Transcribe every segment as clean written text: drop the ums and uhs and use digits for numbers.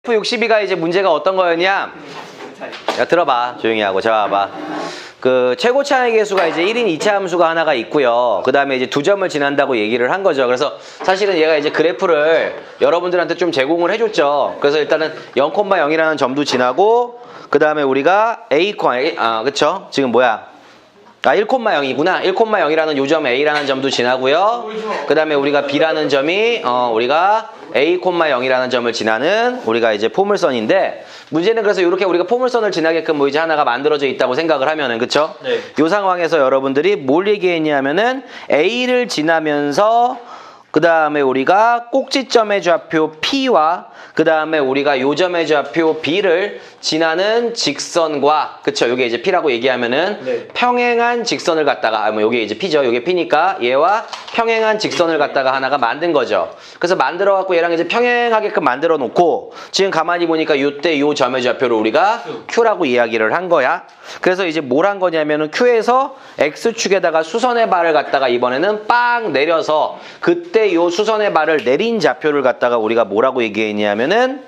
F62가 이제 문제가 어떤 거였냐? 야, 들어봐. 조용히 하고. 자, 봐봐. 그 최고차의 개수가 이제 1인 2차 함수가 하나가 있고요. 그 다음에 이제 2점을 지난다고 얘기를 한 거죠. 그래서 사실은 얘가 이제 그래프를 여러분들한테 좀 제공을 해줬죠. 그래서 일단은 0,0이라는 점도 지나고, 그 다음에 우리가 그쵸? 지금 뭐야? 1,0이구나. 1,0이라는 요점 A라는 점도 지나고요. 그 다음에 우리가 B라는 점이 우리가 A,0이라는 점을 지나는 우리가 이제 포물선인데, 문제는 그래서 이렇게 우리가 포물선을 지나게끔 뭐 이제 하나가 만들어져 있다고 생각을 하면은, 그쵸? 네. 이 상황에서 여러분들이 뭘 얘기했냐면은 A를 지나면서 그 다음에 우리가 꼭지점의 좌표 P와 그 다음에 우리가 요점의 좌표 B를 지나는 직선과, 그쵸? 요게 이제 P라고 얘기하면은 네. 평행한 직선을 갖다가, 뭐 요게 이제 P죠. 요게 P니까 얘와 평행한 직선을 갖다가 하나가 만든 거죠. 그래서 만들어 갖고 얘랑 이제 평행하게끔 만들어 놓고, 지금 가만히 보니까 요때 요 점의 좌표를 우리가 Q라고 이야기를 한 거야. 그래서 이제 뭘 한 거냐면은 Q에서 X축에다가 수선의 발을 갖다가 이번에는 빵 내려서, 그때 요 수선의 발을 내린 좌표를 갖다가 우리가 뭐라고 얘기했냐면은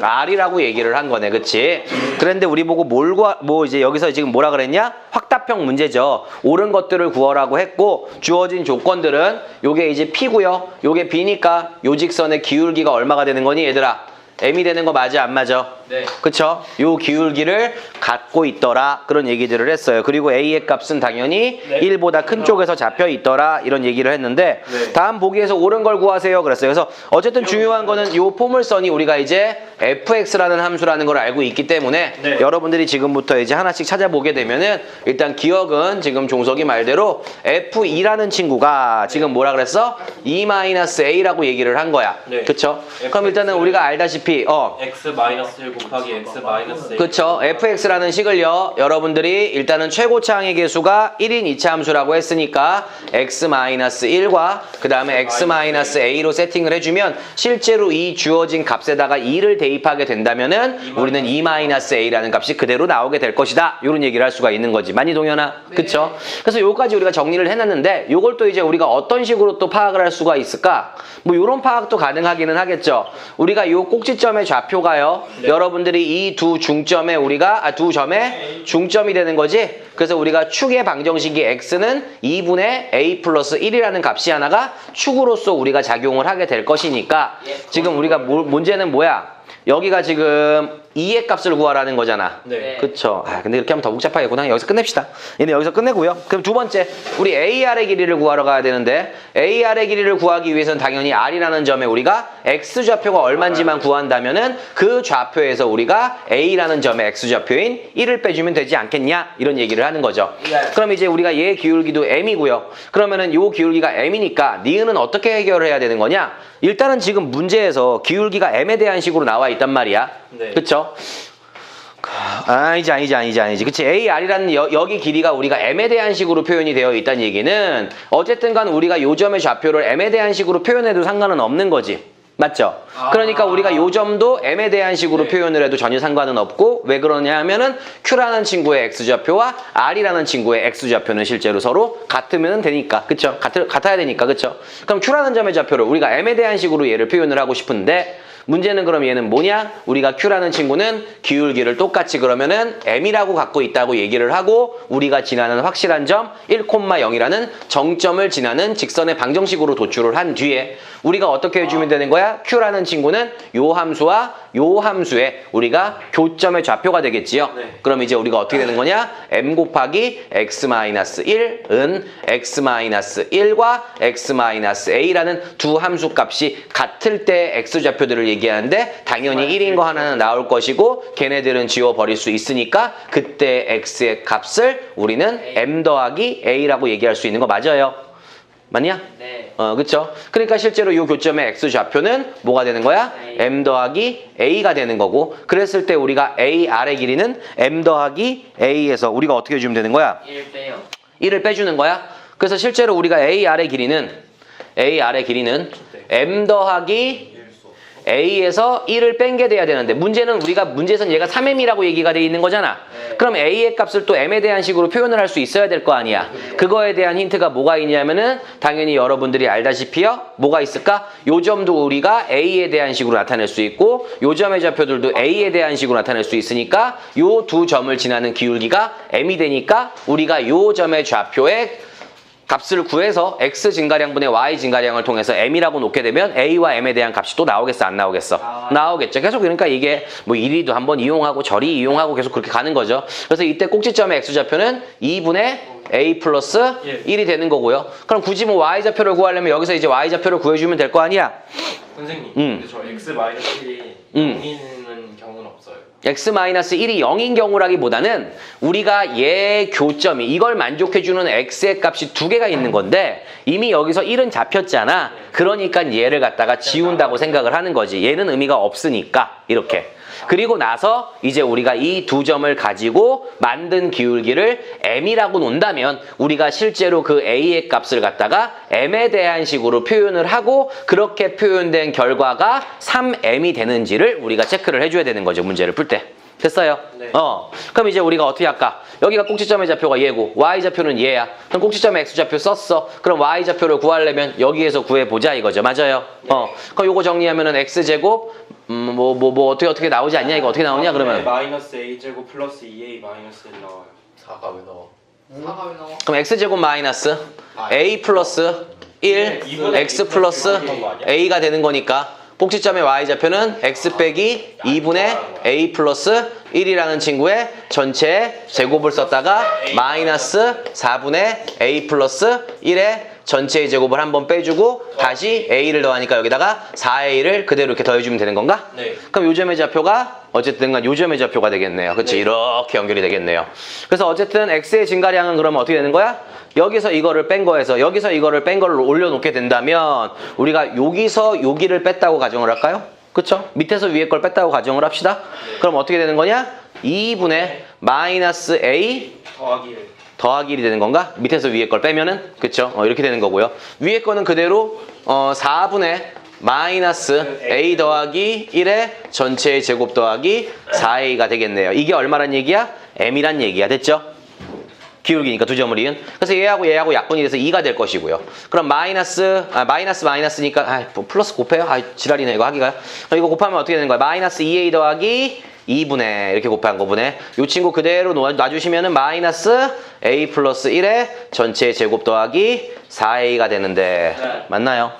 R이라고 얘기를 한 거네. 그치? 그런데 우리 보고 뭐 이제 여기서 지금 뭐라 그랬냐? 확답형 문제죠. 옳은 것들을 구하라고 했고, 주어진 조건들은 요게 이제 P고요. 요게 B니까 요 직선의 기울기가 얼마가 되는 거니 얘들아? M이 되는 거 맞아 안 맞아? 네. 그쵸? 요 기울기를 갖고 있더라, 그런 얘기들을 했어요. 그리고 A의 값은 당연히 네. 1보다 큰 쪽에서 잡혀 있더라, 이런 얘기를 했는데, 네. 다음 보기에서 옳은 걸 구하세요 그랬어요. 그래서 어쨌든 중요한 거는 요 포물선이 우리가 이제 fx라는 함수라는 걸 알고 있기 때문에 네. 여러분들이 지금부터 이제 하나씩 찾아보게 되면은, 일단 기억은 지금 종석이 말대로 f2라는 친구가 지금 뭐라 그랬어? 2-a라고 얘기를 한 거야. 네. 그쵸? 그럼 일단은 우리가 알다시피 x-1 곱하기 x-a. 그쵸? fx라는 식을요, 여러분들이 일단은 최고차 항의 개수가 1인 2차 함수라고 했으니까 x-1과 그 다음에 x-a로 세팅을 해주면, 실제로 이 주어진 값에다가 2를 대입하게 된다면은 우리는 2-a라는 값이 그대로 나오게 될 것이다, 이런 얘기를 할 수가 있는 거지. 많이 동현아? 그쵸? 그래서 요까지 우리가 정리를 해놨는데, 요걸 또 이제 우리가 어떤 식으로 또 파악을 할 수가 있을까? 뭐 요런 파악도 가능하기는 하겠죠. 우리가 요 꼭지점의 좌표가요, 네. 여러분들이 이 두 중점에 우리가 두 점의 중점이 되는 거지. 그래서 우리가 축의 방정식이 x는 2분의 a 플러스 1이라는 값이 하나가 축으로서 우리가 작용을 하게 될 것이니까, 지금 우리가 문제는 뭐야? 여기가 지금 2의 값을 구하라는 거잖아. 네. 그쵸? 근데 이렇게 하면 더 복잡하겠구나. 여기서 끝냅시다. 얘는 여기서 끝내고요. 그럼 두 번째, 우리 AR의 길이를 구하러 가야 되는데, AR의 길이를 구하기 위해서는 당연히 R이라는 점에 우리가 X좌표가 얼마인지만 구한다면은 그 좌표에서 우리가 A라는 점의 X좌표인 1을 빼주면 되지 않겠냐? 이런 얘기를 하는 거죠. 그럼 이제 우리가 얘 기울기도 M이고요. 그러면은 요 기울기가 M이니까 니은은 어떻게 해결을 해야 되는 거냐? 일단은 지금 문제에서 기울기가 M에 대한 식으로 나와 있단 말이야. 네. 그쵸? 아니지. 그치? AR이라는 여기 길이가 우리가 M에 대한 식으로 표현이 되어 있다는 얘기는, 어쨌든 간 우리가 요점의 좌표를 M에 대한 식으로 표현해도 상관은 없는 거지. 맞죠? 그러니까 우리가 요점도 M에 대한 식으로 네. 표현을 해도 전혀 상관은 없고, 왜 그러냐 하면은 Q라는 친구의 X좌표와 R이라는 친구의 X좌표는 실제로 서로 같으면 되니까. 그쵸? 같아야 되니까. 그쵸? 그럼 Q라는 점의 좌표를 우리가 M에 대한 식으로 얘를 표현을 하고 싶은데, 문제는 그럼 얘는 뭐냐? 우리가 Q라는 친구는 기울기를 똑같이 그러면은 M이라고 갖고 있다고 얘기를 하고, 우리가 지나는 확실한 점 1,0이라는 정점을 지나는 직선의 방정식으로 도출을 한 뒤에 우리가 어떻게 해주면 되는 거야? Q라는 친구는 요 함수와 요 함수에 우리가 교점의 좌표가 되겠지요. 네. 그럼 이제 우리가 어떻게 되는 거냐? M 곱하기 x-1은 x-1과 x-a라는 두 함수 값이 같을 때 X좌표들을 얘기하는데, 당연히 1인 거 하나는 나올 것이고 걔네들은 지워버릴 수 있으니까 그때 X의 값을 우리는 M 더하기 A라고 얘기할 수 있는 거 맞아요? 맞냐? 네. 그쵸? 그러니까 실제로 이 교점의 X좌표는 뭐가 되는 거야? M 더하기 A가 되는 거고, 그랬을 때 우리가 AR의 길이는 M 더하기 A에서 우리가 어떻게 해주면 되는 거야? 1 빼요. 1을 빼주는 거야. 그래서 실제로 우리가 AR의 길이는 M 더하기 A에서 1을 뺀 게 돼야 되는데 문제는 우리가 문제에서는 얘가 3M이라고 얘기가 돼 있는 거잖아. 그럼 A의 값을 또 M에 대한 식으로 표현을 할 수 있어야 될 거 아니야. 그거에 대한 힌트가 뭐가 있냐면은 당연히 여러분들이 알다시피요. 뭐가 있을까? 요 점도 우리가 A에 대한 식으로 나타낼 수 있고 요 점의 좌표들도 A에 대한 식으로 나타낼 수 있으니까 요 두 점을 지나는 기울기가 M이 되니까 우리가 요 점의 좌표의 값을 구해서 x 증가량분의 y 증가량을 통해서 m이라고 놓게 되면 a와 m에 대한 값이 또 나오겠어 안 나오겠어? 나오겠죠. 계속 그러니까 이게 뭐 이리도 한번 이용하고 저리 이용하고 계속 그렇게 가는 거죠. 그래서 이때 꼭지점의 x좌표는 2분의 a 플러스 1이 되는 거고요. 그럼 굳이 뭐 y좌표를 구하려면 여기서 이제 y좌표를 구해주면 될 거 아니야? 선생님, 근데 저 x-1이 0이는 경우는 없어요. x-1이 0인 경우라기보다는 우리가 얘 교점이 이걸 만족해주는 x의 값이 두 개가 있는 건데 이미 여기서 1은 잡혔잖아. 그러니까 얘를 갖다가 지운다고 생각을 하는 거지. 얘는 의미가 없으니까 이렇게. 그리고 나서 이제 우리가 이 두 점을 가지고 만든 기울기를 m이라고 논다면 우리가 실제로 그 a의 값을 갖다가 m에 대한 식으로 표현을 하고 그렇게 표현된 결과가 3m이 되는지를 우리가 체크를 해줘야 되는 거죠. 문제를 풀 때. 됐어요? 네. 그럼 이제 우리가 어떻게 할까? 여기가 꼭지점의 좌표가 얘고 y좌표는 얘야. 그럼 꼭지점의 x좌표 썼어. 그럼 y좌표를 구하려면 여기에서 구해보자 이거죠. 맞아요? 그럼 요거 정리하면은 x제곱 뭐 어떻게 나오지 않냐? 이거 어떻게 나오냐? 그러면 마이너스 a제곱 플러스 2a 마이너스 1 나와요. 4가 왜 나와? 그럼 x제곱 마이너스 a 플러스 1 x 플러스 a가 되는 거니까 꼭지점의 y좌표는 x 빼기 2분의 a 플러스 1이라는 친구의 전체 제곱을 썼다가 마이너스 4분의 a 플러스 1의 전체의 제곱을 한번 빼주고 다시 a를 더하니까 여기다가 4a를 그대로 이렇게 더해주면 되는 건가? 네. 그럼 요점의 좌표가 어쨌든 간 요점의 좌표가 되겠네요. 그치? 네. 이렇게 연결이 되겠네요. 그래서 어쨌든 x의 증가량은 그러면 어떻게 되는 거야? 여기서 이거를 뺀 거에서 여기서 이거를 뺀 거를 올려놓게 된다면 우리가 여기서 여기를 뺐다고 가정을 할까요? 그쵸? 밑에서 위에 걸 뺐다고 가정을 합시다. 그럼 어떻게 되는 거냐? 2분의 마이너스 a 더하기 1이 되는 건가? 밑에서 위에 걸 빼면은 그쵸? 이렇게 되는 거고요. 위에 거는 그대로 4분의 마이너스 a 더하기 1의 전체의 제곱 더하기 4a가 되겠네요. 이게 얼마란 얘기야? m이란 얘기야. 됐죠? 기울기니까 두 점을 이은. 그래서 얘하고 약분이 돼서 2가 될 것이고요. 그럼 마이너스니까 플러스 곱해요? 지랄이네 이거 하기가요. 그럼 이거 곱하면 어떻게 되는 거야? 마이너스 2a 더하기 2분의 이렇게 곱한 거분에 이 친구 그대로 놔주시면은 마이너스 a 플러스 1의 전체 제곱 더하기 4a가 되는데 맞나요?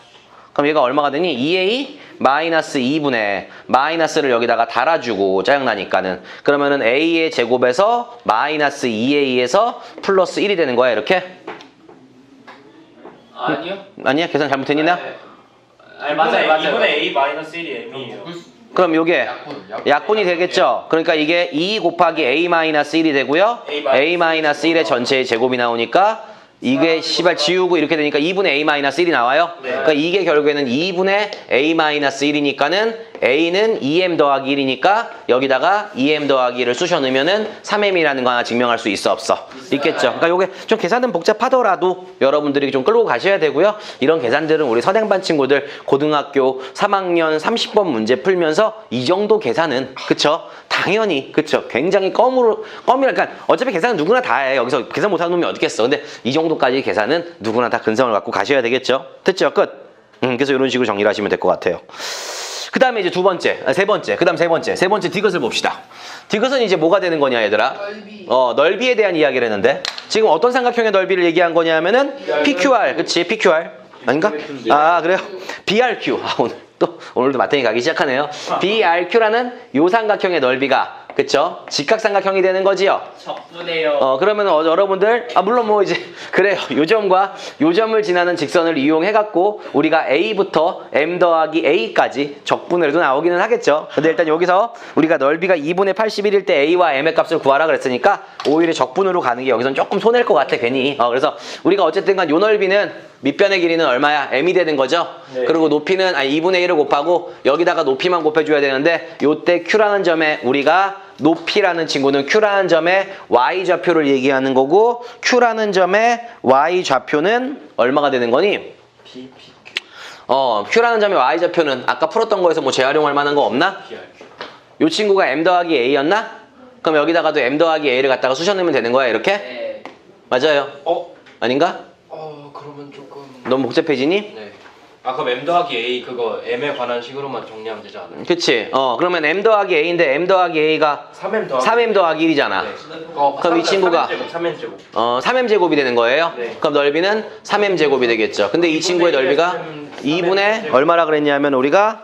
그럼 얘가 얼마가 되니? 2a 마이너스 2분의 마이너스를 여기다가 달아주고 짜증나니까는 그러면은 a의 제곱에서 마이너스 2a에서 플러스 1이 되는 거야 이렇게? 아니요. 아니야? 계산 잘못했니 나? 맞아요. 2분의 a 마이너스 1이 m이에요. 그럼 요게 약분이 되겠죠? 그러니까 이게 2 곱하기 a-1이 되고요. a-1의 전체의 제곱이 나오니까 이게 씨발 지우고 이렇게 되니까 2분의 a-1이 나와요. 그러니까 이게 결국에는 2분의 a-1이니까는 a는 2m 더하기 1이니까 여기다가 2m 더하기 1을 쑤셔 넣으면은 3m이라는 거 하나 증명할 수 있어 없어? 있겠죠. 그러니까 요게 좀 계산은 복잡하더라도 여러분들이 좀 끌고 가셔야 되고요. 이런 계산들은 우리 선행반 친구들 고등학교 3학년 30번 문제 풀면서 이 정도 계산은 그쵸? 당연히 그쵸? 굉장히 그러니까 어차피 계산은 누구나 다 해. 여기서 계산 못하는 놈이 어딨겠어. 근데 이 정도까지 계산은 누구나 다 근성을 갖고 가셔야 되겠죠. 됐죠? 끝. 그래서 이런 식으로 정리를 하시면 될 것 같아요. 그 다음에 이제 세 번째 디귿을 봅시다. 디귿은 이제 뭐가 되는 거냐 얘들아? 넓이에 대한 이야기를 했는데 지금 어떤 삼각형의 넓이를 얘기한 거냐면은 PQR, 그치? PQR 아닌가? 그래요? BRQ. 오늘도 마탱이 가기 시작하네요. BRQ라는 요 삼각형의 넓이가 그쵸? 직각삼각형이 되는 거지요? 적분해요. 그러면 여러분들 물론 뭐 이제 그래요. 요 점과 요 점을 지나는 직선을 이용해 갖고 우리가 A부터 M 더하기 A까지 적분을 해도 나오기는 하겠죠. 근데 일단 여기서 우리가 넓이가 2분의 81일 때 A와 M의 값을 구하라 그랬으니까 오히려 적분으로 가는 게 여기선 조금 손해일 것 같아 괜히. 그래서 우리가 어쨌든 간 요 넓이는 밑변의 길이는 얼마야? M이 되는 거죠. 네. 그리고 높이는 2분의 1을 곱하고 여기다가 높이만 곱해줘야 되는데 요때 Q라는 점에 우리가 높이라는 친구는 Q라는 점의 Y좌표를 얘기하는 거고 Q라는 점의 Y좌표는 얼마가 되는 거니? Q라는 점의 Y좌표는 아까 풀었던 거에서 뭐 재활용할 만한 거 없나? 요 친구가 M 더하기 A였나? 그럼 여기다가도 M 더하기 A를 갖다가 쑤셔 넣으면 되는 거야, 이렇게? 네. 맞아요? 아닌가? 그러면 조금. 너무 복잡해지니? 네. 그럼 M 더하기 A 그거 M에 관한 식으로만 정리하면 되지 않아요? 그치? 그러면 M 더하기 A인데 M 더하기 A가 3M 더하기 3M 더하기 1이잖아. 네. 그럼 이 친구가 3M 제곱 3M 제곱이 되는 거예요? 네. 그럼 넓이는 3M 제곱이 되겠죠. 근데 이 친구의 넓이가 2분의 얼마라 그랬냐면 우리가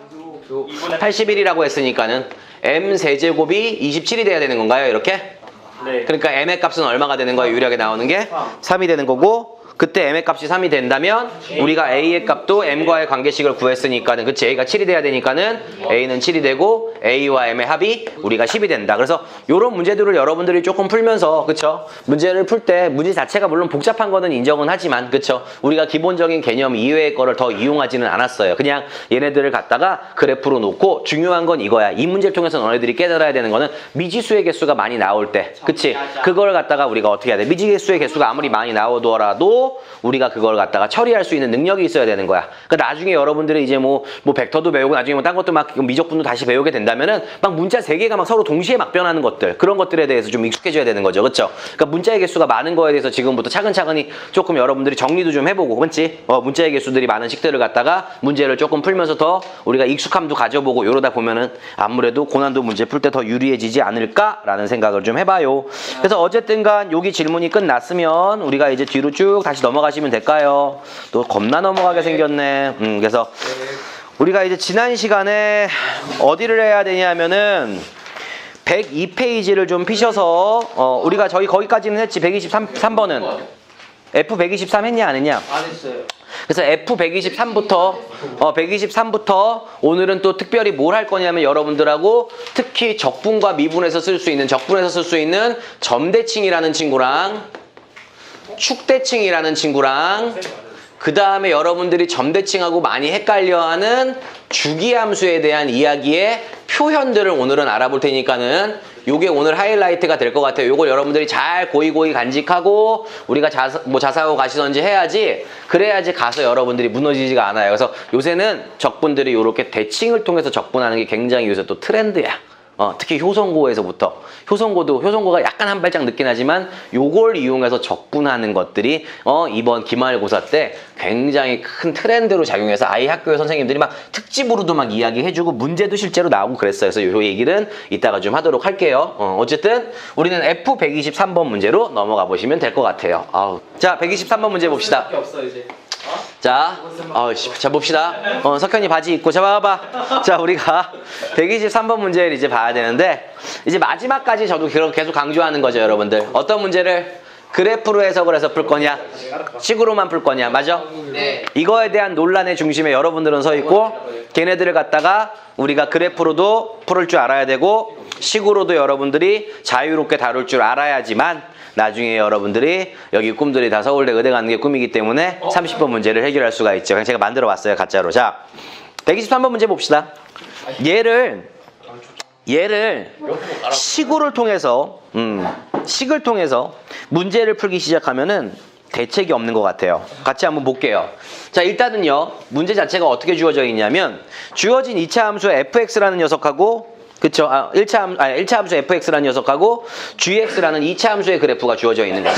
81이라고 했으니까는 M 세제곱이 27이 돼야 되는 건가요? 이렇게? 네. 그러니까 M의 값은 얼마가 되는 거야? 유리하게 나오는 게 3이 되는 거고, 그때 M의 값이 3이 된다면 우리가 A의 값도 M과의 관계식을 구했으니까는, 그치? A가 7이 돼야 되니까는 A는 7이 되고 A와 M의 합이 우리가 10이 된다. 그래서 이런 문제들을 여러분들이 조금 풀면서, 그쵸? 문제를 풀 때 문제 자체가 물론 복잡한 거는 인정은 하지만, 그쵸? 우리가 기본적인 개념 이외의 거를 더 이용하지는 않았어요. 그냥 얘네들을 갖다가 그래프로 놓고, 중요한 건 이거야. 이 문제를 통해서 너네들이 깨달아야 되는 거는 미지수의 개수가 많이 나올 때, 그치? 그걸 갖다가 우리가 어떻게 해야 돼? 미지수의 개수가 아무리 많이 나오더라도 우리가 그걸 갖다가 처리할 수 있는 능력이 있어야 되는 거야. 그러니까 나중에 여러분들이 이제 뭐 벡터도 배우고 나중에 뭐 딴 것도 막 미적분도 다시 배우게 된다면은 막 문자 세 개가 막 서로 동시에 막 변하는 것들, 그런 것들에 대해서 좀 익숙해져야 되는 거죠. 그렇죠? 그러니까 문자의 개수가 많은 거에 대해서 지금부터 차근차근히 조금 여러분들이 정리도 좀 해보고, 그렇지? 문자의 개수들이 많은 식들을 갖다가 문제를 조금 풀면서 더 우리가 익숙함도 가져보고, 이러다 보면은 아무래도 고난도 문제 풀 때 더 유리해지지 않을까라는 생각을 좀 해봐요. 그래서 어쨌든간 여기 질문이 끝났으면 우리가 이제 뒤로 쭉 다시 넘어가시면 될까요? 또 겁나 넘어가게 생겼네. 그래서 우리가 이제 지난 시간에 어디를 해야 되냐면은 102페이지를 좀 피셔서 우리가 저희 거기까지는 했지. 123번은 F123 했냐 안 했냐? 안 했어요. 그래서 F123부터 오늘은 또 특별히 뭘 할 거냐면 여러분들하고 특히 적분과 미분에서 쓸 수 있는, 적분에서 쓸 수 있는 점대칭이라는 친구랑 축대칭이라는 친구랑, 그 다음에 여러분들이 점대칭하고 많이 헷갈려하는 주기함수에 대한 이야기의 표현들을 오늘은 알아볼 테니까는 요게 오늘 하이라이트가 될 것 같아요. 요걸 여러분들이 잘 고이고이 간직하고 우리가 자사고 가시던지 해야지, 그래야지 가서 여러분들이 무너지지가 않아요. 그래서 요새는 적분들이 요렇게 대칭을 통해서 적분하는 게 굉장히 요새 또 트렌드야. 특히 효성고에서부터. 효성고가 약간 한 발짝 늦긴 하지만 요걸 이용해서 적분하는 것들이 이번 기말고사 때 굉장히 큰 트렌드로 작용해서 아이 학교의 선생님들이 막 특집으로도 막 이야기해주고 문제도 실제로 나오고 그랬어요. 그래서 요 얘기는 이따가 좀 하도록 할게요. 어쨌든 우리는 F123번 문제로 넘어가 보시면 될 것 같아요. 자, 123번 문제 봅시다. 밖에 없어 이제. 자, 자 봅시다. 석현이 바지 입고 잡아봐. 자, 우리가 123번 문제를 이제 봐야 되는데, 이제 마지막까지 저도 계속 강조하는 거죠, 여러분들. 어떤 문제를 그래프로 해석을 해서 풀 거냐, 식으로만 풀 거냐, 맞아? 네. 이거에 대한 논란의 중심에 여러분들은 서 있고, 걔네들을 갖다가 우리가 그래프로도 풀을 줄 알아야 되고, 식으로도 여러분들이 자유롭게 다룰 줄 알아야지만 나중에 여러분들이 여기 꿈들이 다 서울대 의대 가는 게 꿈이기 때문에 30번 문제를 해결할 수가 있죠. 그냥 제가 만들어 봤어요, 가짜로. 자, 123번 문제 봅시다. 얘를 식을 통해서 문제를 풀기 시작하면은 대책이 없는 것 같아요. 같이 한번 볼게요. 자, 일단은요, 문제 자체가 어떻게 주어져 있냐면, 주어진 2차 함수 fx라는 녀석하고, 그쵸? 1차 함수 fx라는 녀석하고 gx라는 2차 함수의 그래프가 주어져 있는 거죠.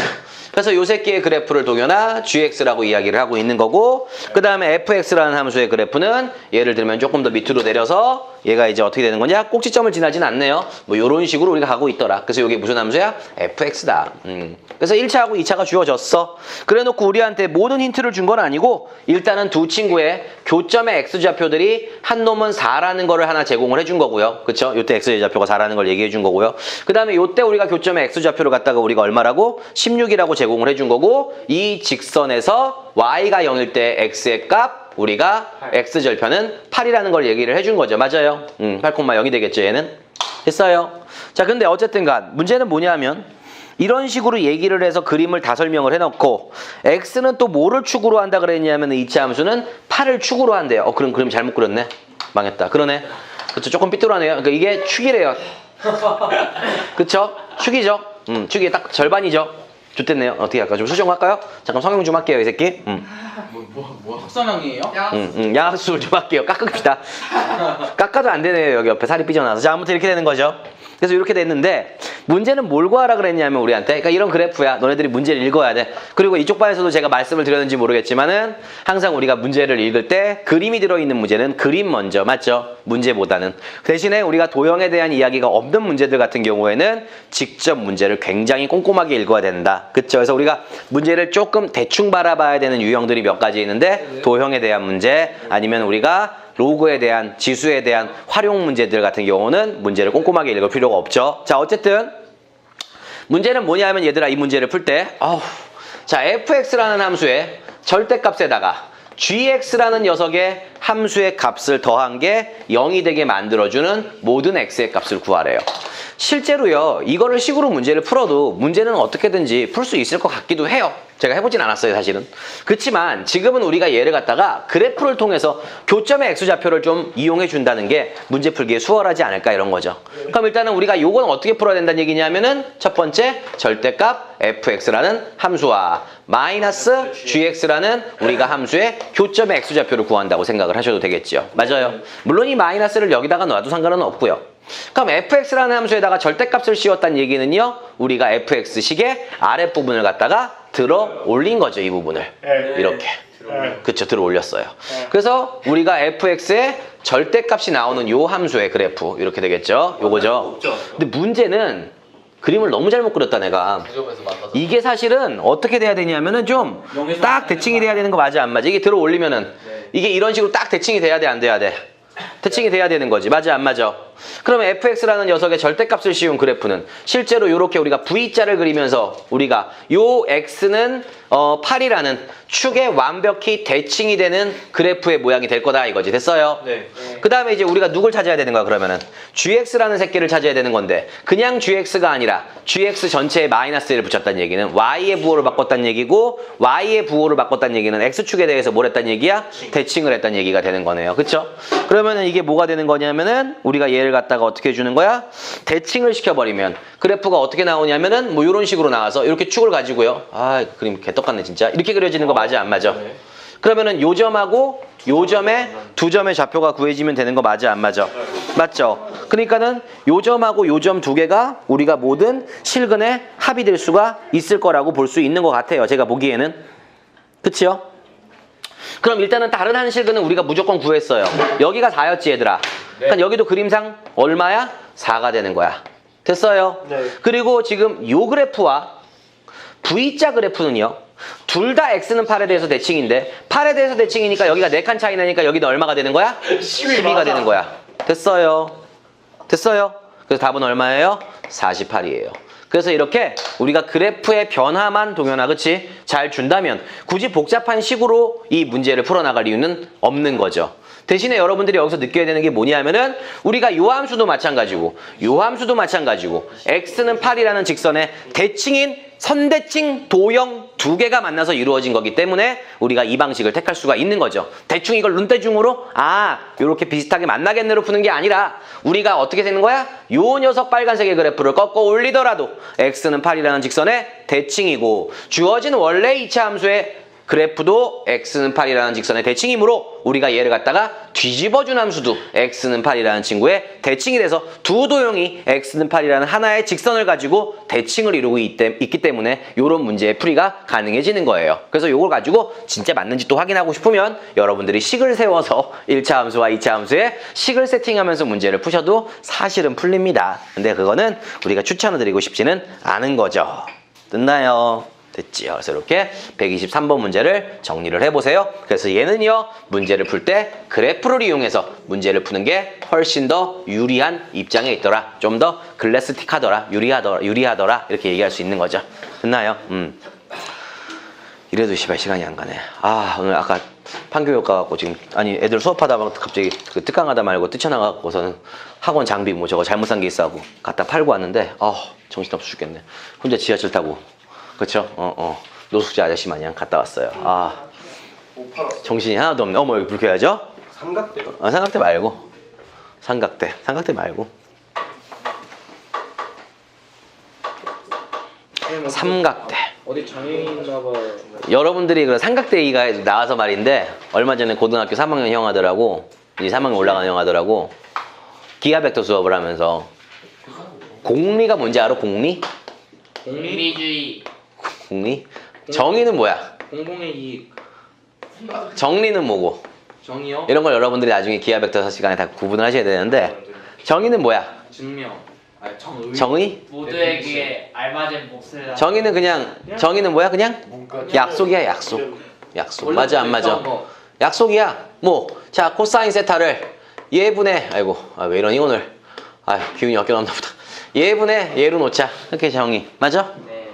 그래서 요 새끼의 그래프를 동여나 gx라고 이야기를 하고 있는 거고, 그 다음에 fx라는 함수의 그래프는 예를 들면 조금 더 밑으로 내려서 얘가 이제 어떻게 되는 거냐? 꼭지점을 지나진 않네요. 뭐 요런 식으로 우리가 가고 있더라. 그래서 이게 무슨 함수야? fx다. 그래서 1차하고 2차가 주어졌어. 그래 놓고 우리한테 모든 힌트를 준 건 아니고, 일단은 두 친구의 교점의 x좌표들이 한 놈은 4라는 거를 하나 제공을 해준 거고요. 그쵸? 요때 x좌표가 4라는 걸 얘기해 준 거고요. 그 다음에 요때 우리가 교점의 x좌표를 갖다가 우리가 얼마라고? 16이라고 제공을 해준 거고, 이 직선에서 y가 0일 때 x의 값, 우리가 x절편은 8이라는 걸 얘기를 해준 거죠. 맞아요? 8,0이 되겠죠, 얘는? 됐어요. 자, 근데 어쨌든간 문제는 뭐냐면, 이런 식으로 얘기를 해서 그림을 다 설명을 해놓고, x는 또 뭐를 축으로 한다 그랬냐면 2차 함수는 8을 축으로 한대요. 그럼 그림 잘못 그렸네. 망했다. 그러네. 그쵸? 조금 삐뚤어하네요. 그러니까 이게 축이래요. 그쵸? 축이죠? 축이 딱 절반이죠. 좋댔네요. 어떻게 할까? 좀 수정 할까요? 잠깐 성형 좀 할게요, 이 새끼. 턱선형이에요? 양학수술 좀 할게요. 깎읍시다. 깎아도 안 되네요. 여기 옆에 살이 삐져나와서. 자, 아무튼 이렇게 되는 거죠. 그래서 이렇게 됐는데 문제는 뭘 구하라 그랬냐면 우리한테 그러니까 이런 그래프야. 너네들이 문제를 읽어야 돼. 그리고 이쪽 반에서도 제가 말씀을 드렸는지 모르겠지만은 항상 우리가 문제를 읽을 때 그림이 들어있는 문제는 그림 먼저 맞죠? 문제보다는. 대신에 우리가 도형에 대한 이야기가 없는 문제들 같은 경우에는 직접 문제를 굉장히 꼼꼼하게 읽어야 된다. 그쵸? 그래서 우리가 문제를 조금 대충 바라봐야 되는 유형들이 몇 가지 있는데 도형에 대한 문제 아니면 우리가 로그에 대한 지수에 대한 활용 문제들 같은 경우는 문제를 꼼꼼하게 읽을 필요가 없죠. 자, 어쨌든 문제는 뭐냐면 얘들아 이 문제를 풀 때 자, fx라는 함수의 절대값에다가 gx라는 녀석의 함수의 값을 더한 게 0이 되게 만들어주는 모든 x의 값을 구하래요. 실제로요, 이거를 식으로 문제를 풀어도 문제는 어떻게든지 풀 수 있을 것 같기도 해요. 제가 해보진 않았어요, 사실은. 그렇지만 지금은 우리가 얘를 갖다가 그래프를 통해서 교점의 x좌표를 좀 이용해 준다는 게 문제 풀기에 수월하지 않을까 이런 거죠. 그럼 일단은 우리가 요건 어떻게 풀어야 된다는 얘기냐면은 첫 번째 절대값 fx라는 함수와 마이너스 gx라는 우리가 함수의 교점의 x좌표를 구한다고 생각을 하셔도 되겠죠. 맞아요. 물론 이 마이너스를 여기다가 놔도 상관은 없고요. 그럼 fx라는 함수에다가 절대값을 씌웠다는 얘기는요, 우리가 fx식의 아랫부분을 갖다가 들어 올린 거죠, 이 부분을. 이렇게. 그쵸, 들어 올렸어요. 그래서 우리가 fx의 절대값이 나오는 요 함수의 그래프, 이렇게 되겠죠. 요거죠. 근데 문제는 그림을 너무 잘못 그렸다, 내가. 이게 사실은 어떻게 돼야 되냐면은 좀 딱 대칭이 돼야 되는 거 맞아, 안 맞아? 이게 들어 올리면은 이게 이런 식으로 딱 대칭이 돼야 돼, 안 돼야 돼? 대칭이 돼야 되는 거지. 맞아, 안 맞아? 그러면 fx라는 녀석의 절대값을 씌운 그래프는 실제로 이렇게 우리가 V자를 그리면서 우리가 요 x는 8이라는 축에 완벽히 대칭이 되는 그래프의 모양이 될 거다 이거지. 됐어요? 네. 그 다음에 이제 우리가 누굴 찾아야 되는 거야 그러면은 gx라는 새끼를 찾아야 되는 건데 그냥 gx가 아니라 gx 전체에 마이너스 1을 붙였다는 얘기는 y의 부호를 바꿨다는 얘기고 y의 부호를 바꿨다는 얘기는 x축에 대해서 뭘 했다는 얘기야? 대칭을 했다는 얘기가 되는 거네요. 그쵸? 그러면은 이게 뭐가 되는 거냐면은 우리가 얘를 갖다가 어떻게 해주는 거야? 대칭을 시켜버리면 그래프가 어떻게 나오냐면은 뭐 이런 식으로 나와서 이렇게 축을 가지고요. 아, 그림 개떡같네 진짜. 이렇게 그려지는 거 맞아, 안 맞아? 네. 그러면은 요 점하고 요 점에 두 점의 좌표가 구해지면 되는 거 맞아, 안 맞아? 맞죠? 그러니까는 요 점하고 요 점 두 개가 우리가 모든 실근의 합이 될 수가 있을 거라고 볼 수 있는 것 같아요. 제가 보기에는. 그치요? 그럼 일단은 다른 한 실근은 우리가 무조건 구했어요. 여기가 4였지 얘들아. 그러니까 여기도 그림상 얼마야? 4가 되는 거야. 됐어요? 네. 그리고 지금 요 그래프와 V자 그래프는요. 둘 다 x는 8에 대해서 대칭인데 8에 대해서 대칭이니까 여기가 4칸 차이 나니까 여기는 얼마가 되는 거야? 12가 되는 거야. 됐어요? 됐어요? 그래서 답은 얼마예요? 48이에요. 그래서 이렇게 우리가 그래프의 변화만 동현아, 그치? 잘 준다면 굳이 복잡한 식으로 이 문제를 풀어나갈 이유는 없는 거죠. 대신에 여러분들이 여기서 느껴야 되는 게 뭐냐면은 우리가 요 함수도 마찬가지고 요 함수도 마찬가지고 x는 8이라는 직선의 대칭인 선대칭 도형 두 개가 만나서 이루어진 거기 때문에 우리가 이 방식을 택할 수가 있는 거죠. 대충 이걸 눈대중으로 요렇게 비슷하게 만나겠네로 푸는 게 아니라 우리가 어떻게 되는 거야? 요 녀석 빨간색의 그래프를 꺾어 올리더라도 x는 8이라는 직선의 대칭이고 주어진 원래 2차 함수의 그래프도 x는 8이라는 직선의 대칭이므로 우리가 얘를 갖다가 뒤집어준 함수도 x는 8이라는 친구의 대칭이 돼서 두 도형이 x는 8이라는 하나의 직선을 가지고 대칭을 이루고 있기 때문에 이런 문제의 풀이가 가능해지는 거예요. 그래서 이걸 가지고 진짜 맞는지 또 확인하고 싶으면 여러분들이 식을 세워서 1차 함수와 2차 함수의 식을 세팅하면서 문제를 푸셔도 사실은 풀립니다. 근데 그거는 우리가 추천을 드리고 싶지는 않은 거죠. 됐나요? 됐지요. 그래서 이렇게 123번 문제를 정리를 해보세요. 그래서 얘는요, 문제를 풀 때 그래프를 이용해서 문제를 푸는 게 훨씬 더 유리한 입장에 있더라. 좀 더 글래스틱하더라. 유리하더라. 이렇게 얘기할 수 있는 거죠. 됐나요? 이래도 시간이 안 가네. 오늘 아까 판교육 가갖고 지금 애들 수업하다 보면 갑자기 그 특강하다 말고 뛰쳐나가고서는 학원 장비 뭐 저거 잘못 산 게 있어하고 갖다 팔고 왔는데 정신없어 죽겠네. 혼자 지하철 타고. 그쵸? 노숙자 아저씨 마냥 갔다 왔어요. 못 팔았어. 정신이 하나도 없네. 어머, 여기 불 켜야죠? 삼각대요? 삼각대 말고. 삼각대 말고. 삼각대. 어디 장애인 있나봐. 여러분들이 그 삼각대기가 나와서 말인데 얼마 전에 고등학교 3학년 형아들하고 이제 3학년 올라가는 형아들하고 기하 벡터 수업을 하면서 공리가 뭔지 알아? 공리? 공리주의. 공리? 정의는 뭐야? 공공의 이익. 정리는 뭐고? 정의요? 이런 걸 여러분들이 나중에 기하 벡터 시간에 다 구분을 하셔야 되는데 정의는 뭐야? 증명. 아니 정의. 정의? 모두에게 알맞은 몫을. 정의는 그냥 정의는 뭐야? 그냥 뭔가 약속이야 약속. 약속. 원래 맞아 안 맞아? 있던 거. 약속이야. 뭐 자 코사인 세타를 예분의 아이고 왜 이러니 오늘 기운이 어깨 넘나 보다. 예분의 예로 놓자. 이렇게 정의. 맞아? 네.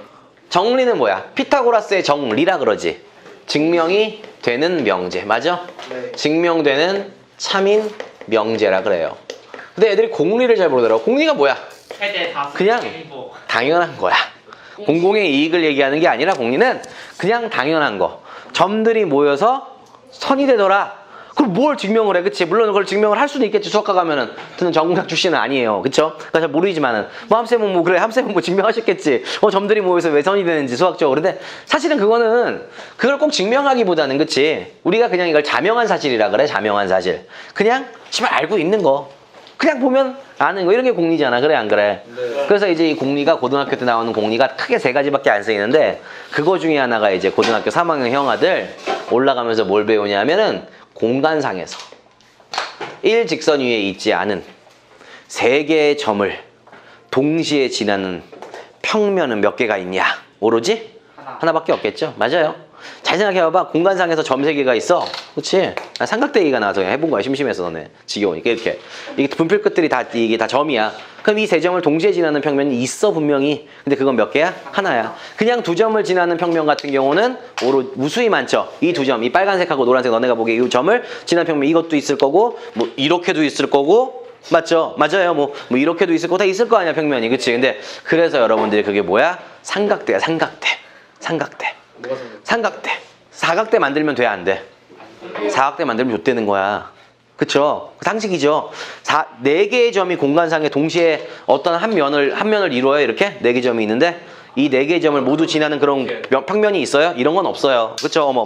정리는 뭐야? 피타고라스의 정리라 그러지. 증명이 되는 명제. 맞아? 네. 증명되는 참인 명제라 그래요. 근데 애들이 공리를 잘 모르더라고. 공리가 뭐야? 최대 다수 그냥 행복. 당연한 거야. 공공의 이익을 얘기하는 게 아니라 공리는 그냥 당연한 거. 점들이 모여서 선이 되더라. 그럼 뭘 증명을 해? 그치? 물론 그걸 증명을 할 수는 있겠지. 수학과 가면은. 저는 전공학 출신은 아니에요. 그쵸? 그러니까 잘 모르지만은. 뭐 함쌤은 뭐 그래. 함쌤은 뭐 증명하셨겠지. 점들이 모여서 왜 선이 되는지 수학적으로. 근데 사실은 그거는 그걸 꼭 증명하기보다는 그치? 우리가 그냥 이걸 자명한 사실이라 그래. 자명한 사실. 그냥 씨발 알고 있는 거. 그냥 보면 아는 거. 이런 게 공리잖아. 그래 안 그래? 네. 그래서 이제 이 공리가 고등학교 때 나오는 공리가 크게 3가지밖에 안 쓰이는데 그거 중에 하나가 이제 고등학교 3학년 형아들 올라가면서 뭘 배우냐면은 공간상에서 일직선 위에 있지 않은 3개의 점을 동시에 지나는 평면은 몇 개가 있냐? 오로지? 하나밖에 없겠죠? 맞아요. 잘 생각해봐봐. 공간상에서 점 3개가 있어. 그치? 삼각대기가 나와서 그냥 해본 거야. 심심해서 너네. 지겨우니까 이렇게. 이게 분필 끝들이 이게 다 점이야. 그럼 이 3점을 동시에 지나는 평면이 있어 분명히. 근데 그건 몇 개야? 하나야. 그냥 2점을 지나는 평면 같은 경우는 무수히 많죠. 이 2점, 이 빨간색하고 노란색 너네가 보기에 이 점을 지나는 평면 이것도 있을 거고 뭐 이렇게도 있을 거고 맞죠? 맞아요. 뭐 이렇게도 있을 거 다 있을 거 아니야 평면이. 그치? 근데 그래서 여러분들이 그게 뭐야? 삼각대야 삼각대. 삼각대. 뭐가 생겼어? 삼각대. 사각대 만들면 돼, 안 돼? 사각대 만들면 좆되는 거야. 그쵸? 상식이죠. 4개의 점이 공간상에 동시에 어떤 한 면을 이루어요. 이렇게 4개 점이 있는데 이 4개의 점을 모두 지나는 그런 평면이 있어요? 이런 건 없어요. 그쵸? 어머.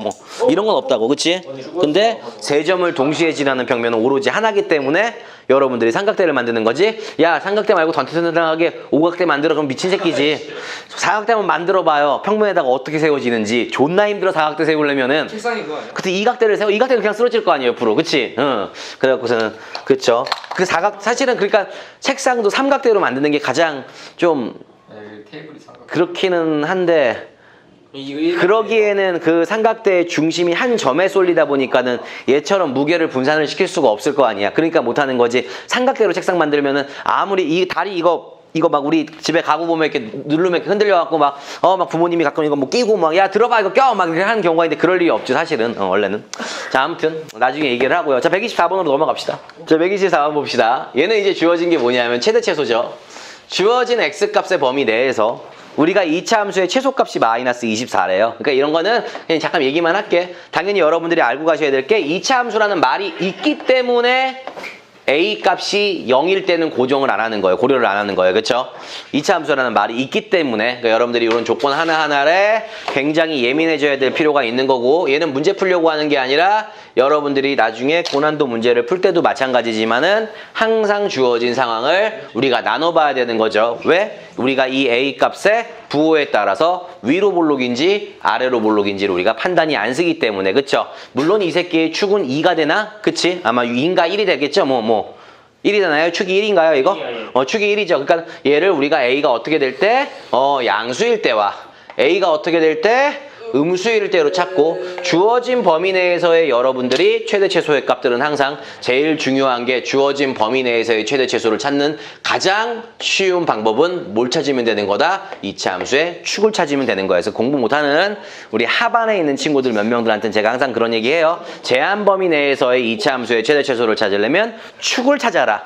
이런 건 없다고. 그치? 근데 3점을 동시에 지나는 평면은 오로지 하나기 때문에 여러분들이 삼각대를 만드는 거지. 야 삼각대 말고 던튼튼하게 오각대 만들어. 그럼 미친 새끼지. 사각대 한번 만들어봐요. 평면에다가 어떻게 세워지는지. 존나 힘들어 사각대 세우려면은. 책상이 그거 아니야? 그때 이각대를 세워. 이각대는 그냥 쓰러질 거 아니에요 옆으로. 그치? 응. 그래갖고서는 그쵸. 그 사실은 그러니까 책상도 삼각대로 만드는 게 가장 좀 테이블이 삼각. 그렇기는 한데 그러기에는 그 삼각대의 중심이 한 점에 쏠리다 보니까는 얘처럼 무게를 분산을 시킬 수가 없을 거 아니야. 그러니까 못하는 거지. 삼각대로 책상 만들면은 아무리 이 다리 이거 막 우리 집에 가구 보면 이렇게 누르면 이렇게 흔들려갖고 막 부모님이 가끔 이거 뭐 끼고 막 야 들어봐 이거 껴 막 이렇게 하는 경우가 있는데 그럴 일이 없죠 사실은 원래는. 자 아무튼 나중에 얘기를 하고요. 자 124번으로 넘어갑시다. 자 124번 봅시다. 얘는 이제 주어진 게 뭐냐면 최대 최소죠. 주어진 x값의 범위 내에서 우리가 2차 함수의 최소값이 마이너스 24래요. 그러니까 이런 거는 그냥 잠깐 얘기만 할게. 당연히 여러분들이 알고 가셔야 될 게 2차 함수라는 말이 있기 때문에 a 값이 0일 때는 고정을 안 하는 거예요. 고려를 안 하는 거예요. 그렇죠? 2차 함수라는 말이 있기 때문에 그러니까 여러분들이 이런 조건 하나하나에 굉장히 예민해져야 될 필요가 있는 거고 얘는 문제 풀려고 하는 게 아니라 여러분들이 나중에 고난도 문제를 풀 때도 마찬가지지만은 항상 주어진 상황을 우리가 나눠봐야 되는 거죠. 왜? 우리가 이 a 값의 부호에 따라서 위로 볼록인지 아래로 볼록인지를 우리가 판단이 안 쓰기 때문에 그쵸? 물론 이 새끼의 축은 2가 되나? 그치? 아마 2인가 1이 되겠죠? 1이잖아요. 축이 1인가요 이거? 축이 1이죠. 그러니까 얘를 우리가 a가 어떻게 될 때? 양수일 때와 a가 어떻게 될 때? 음수일 때로 찾고 주어진 범위 내에서의 여러분들이 최대 최소의 값들은 항상 제일 중요한 게 주어진 범위 내에서의 최대 최소를 찾는 가장 쉬운 방법은 뭘 찾으면 되는 거다? 2차 함수의 축을 찾으면 되는 거예요. 그래서 공부 못하는 우리 하반에 있는 친구들 몇 명들한테는 제가 항상 그런 얘기해요. 제한 범위 내에서의 2차 함수의 최대 최소를 찾으려면 축을 찾아라.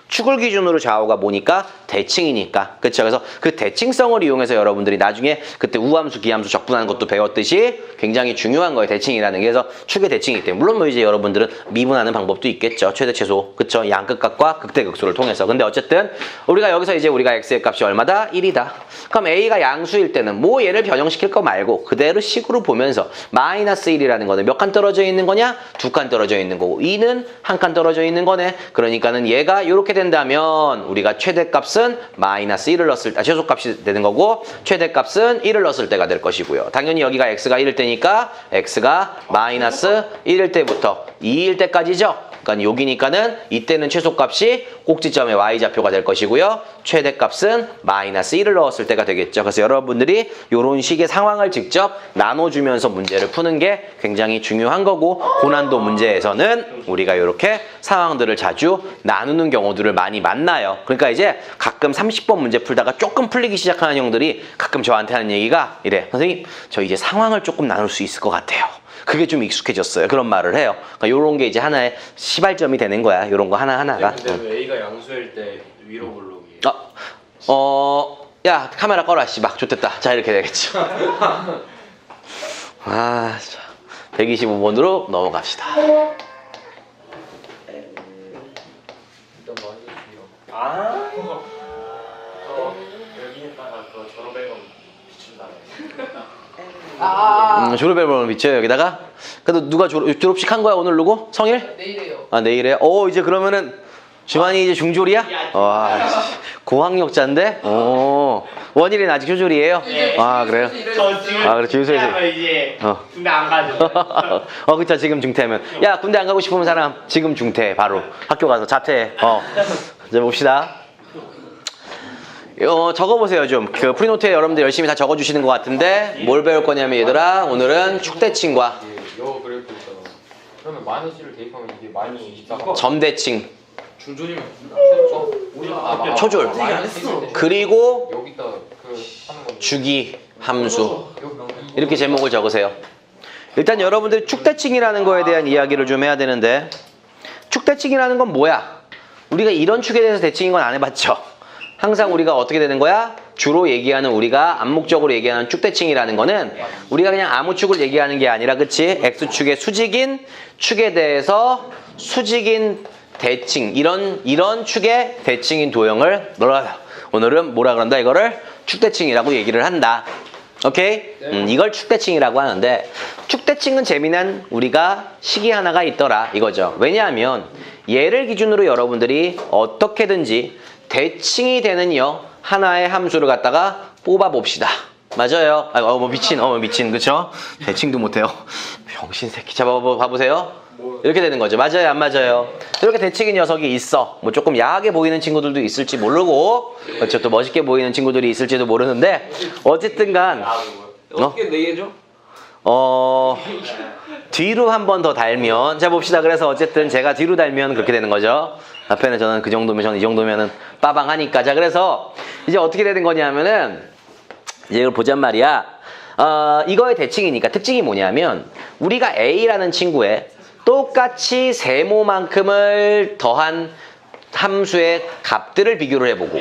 축을 기준으로 좌우가 뭐니까? 대칭이니까. 그렇죠? 그래서 그 대칭성을 이용해서 여러분들이 나중에 그때 우함수, 기함수 적분하는 것도 배웠듯이 굉장히 중요한 거예요. 대칭이라는 게. 그래서 축의 대칭이기 때문에. 물론 뭐 이제 여러분들은 미분하는 방법도 있겠죠. 최대, 최소. 그렇죠? 양극각과 극대극소를 통해서. 근데 어쨌든 우리가 여기서 이제 우리가 x의 값이 얼마다? 1이다. 그럼 a가 양수일 때는 뭐 얘를 변형시킬 거 말고 그대로 식으로 보면서 마이너스 1이라는 거는 몇 칸 떨어져 있는 거냐? 2칸 떨어져 있는 거고 2는 한 칸 떨어져 있는 거네. 그러니까는 얘가 이렇게 된다면 우리가 최대값은 마이너스 1을 넣었을 때 최소값이 되는 거고 최대값은 1을 넣었을 때가 될 것이고요. 당연히 여기가 x가 1일 때니까 x가 마이너스 1일 때부터 2일 때까지죠. 그러니까 여기니까는 이때는 최소값이 꼭지점의 y좌표가 될 것이고요. 최대값은 마이너스 1을 넣었을 때가 되겠죠. 그래서 여러분들이 이런 식의 상황을 직접 나눠주면서 문제를 푸는 게 굉장히 중요한 거고 고난도 문제에서는 우리가 이렇게 상황들을 자주 나누는 경우들을 많이 만나요. 그러니까 이제 가끔 30번 문제 풀다가 조금 풀리기 시작하는 형들이 가끔 저한테 하는 얘기가 이래. 선생님, 저 이제 상황을 조금 나눌 수 있을 것 같아요. 그게 좀 익숙해졌어요. 그런 말을 해요. 그러니까 이런 게 이제 하나의 시발점이 되는 거야. 이런 거 하나하나가. 근데 왜 A가 양수일 때 위로 블록이? 야, 카메라 꺼라, 씨. 막 좋댔다. 자, 이렇게 되겠죠. 아, 자, 125번으로 넘어갑시다. 일단 마이너스 2요. 아. 여기에다가 그 졸업앨범 비춘다. 졸업 앨범을 비춰요, 여기다가. 그래도 누가 졸업식 한 거야, 오늘 누구? 성일? 내일이에요. 아, 내일에? 이제 그러면은 주환이 이제 중졸이야? 와, 고학력자인데? 원일이는 아직 효졸이에요? 네. 아, 그래요? 저 지금 아, 그래, 주유소에서. 이제 어. 군대 안 가죠. 그쵸, 지금 중퇴면. 야, 군대 안 가고 싶으면 사람 지금 중퇴, 바로. 학교 가서 자퇴. 이제 봅시다. 적어보세요, 좀. 그 프리노트에 여러분들 열심히 다 적어주시는 것 같은데, 뭘 배울 거냐면, 얘들아, 오늘은 축대칭과 요 그래프 있잖아. 그러면 마이너스 1을 대입하면 이게 마이너스 24가 점대칭, 중졸이면 초졸, 그리고 여기다 그 하는 건데. 주기, 함수. 여기 이렇게 제목을 적으세요. 일단 여러분들이 축대칭이라는 거에 대한 이야기를 좀 해야 되는데, 축대칭이라는 건 뭐야? 우리가 이런 축에 대해서 대칭인 건 안 해봤죠? 항상 우리가 어떻게 되는 거야? 주로 얘기하는 우리가 암묵적으로 얘기하는 축대칭이라는 거는 우리가 그냥 아무 축을 얘기하는 게 아니라, 그치? X축의 수직인 축에 대해서 수직인 대칭, 이런 축의 대칭인 도형을 오늘은 뭐라 그런다? 이거를 축대칭이라고 얘기를 한다. 오케이? 이걸 축대칭이라고 하는데, 축대칭은 재미난 우리가 식이 하나가 있더라 이거죠. 왜냐하면 얘를 기준으로 여러분들이 어떻게든지 대칭이 되는 하나의 함수를 갖다가 뽑아 봅시다. 맞아요. 미친, 그쵸? 대칭도 못해요. 병신 새끼. 자, 봐보세요. 이렇게 되는 거죠. 맞아요, 안 맞아요? 이렇게 대칭인 녀석이 있어. 뭐 조금 야하게 보이는 친구들도 있을지 모르고, 그렇죠? 또 멋있게 보이는 친구들이 있을지도 모르는데, 어쨌든간, 어떻게 내게죠? 뒤로 한 번 더 달면, 자 봅시다. 그래서 어쨌든 제가 뒤로 달면 그렇게 되는 거죠. 앞에는 저는 그 정도면, 저는 이 정도면은 빠방하니까. 자, 그래서 이제 어떻게 되는 거냐면은, 이제 이걸 보잔 말이야. 이거의 대칭이니까 특징이 뭐냐면, 우리가 A라는 친구에 똑같이 세모만큼을 더한 함수의 값들을 비교를 해보고,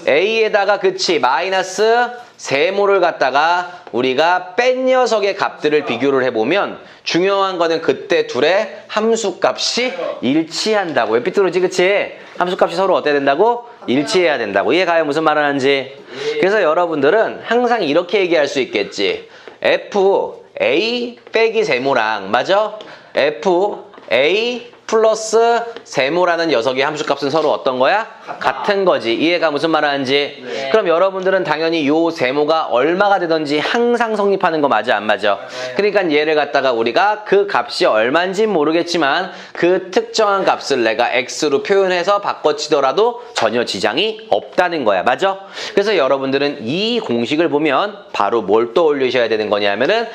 A에다가 그치 마이너스 세모를 갖다가 우리가 뺀 녀석의 값들을 비교를 해보면 중요한 거는 그때 둘의 함수값이 일치한다고. 왜 삐뚤어지, 그치? 함수값이 서로 어때야 된다고? 일치해야 된다고. 이해가요? 무슨 말을 하는지? 그래서 여러분들은 항상 이렇게 얘기할 수 있겠지. FA 빼기 세모랑, 맞아? FA 플러스 세모라는 녀석의 함수값은 서로 어떤 거야? 같은 거지. 이해가 무슨 말 하는지? 네. 그럼 여러분들은 당연히 요 세모가 얼마가 되든지 항상 성립하는 거 맞아, 안 맞아? 그러니까 얘를 갖다가 우리가 그 값이 얼마인지 모르겠지만 그 특정한 값을 내가 x로 표현해서 바꿔치더라도 전혀 지장이 없다는 거야. 맞아? 그래서 여러분들은 이 공식을 보면 바로 뭘 떠올리셔야 되는 거냐면은,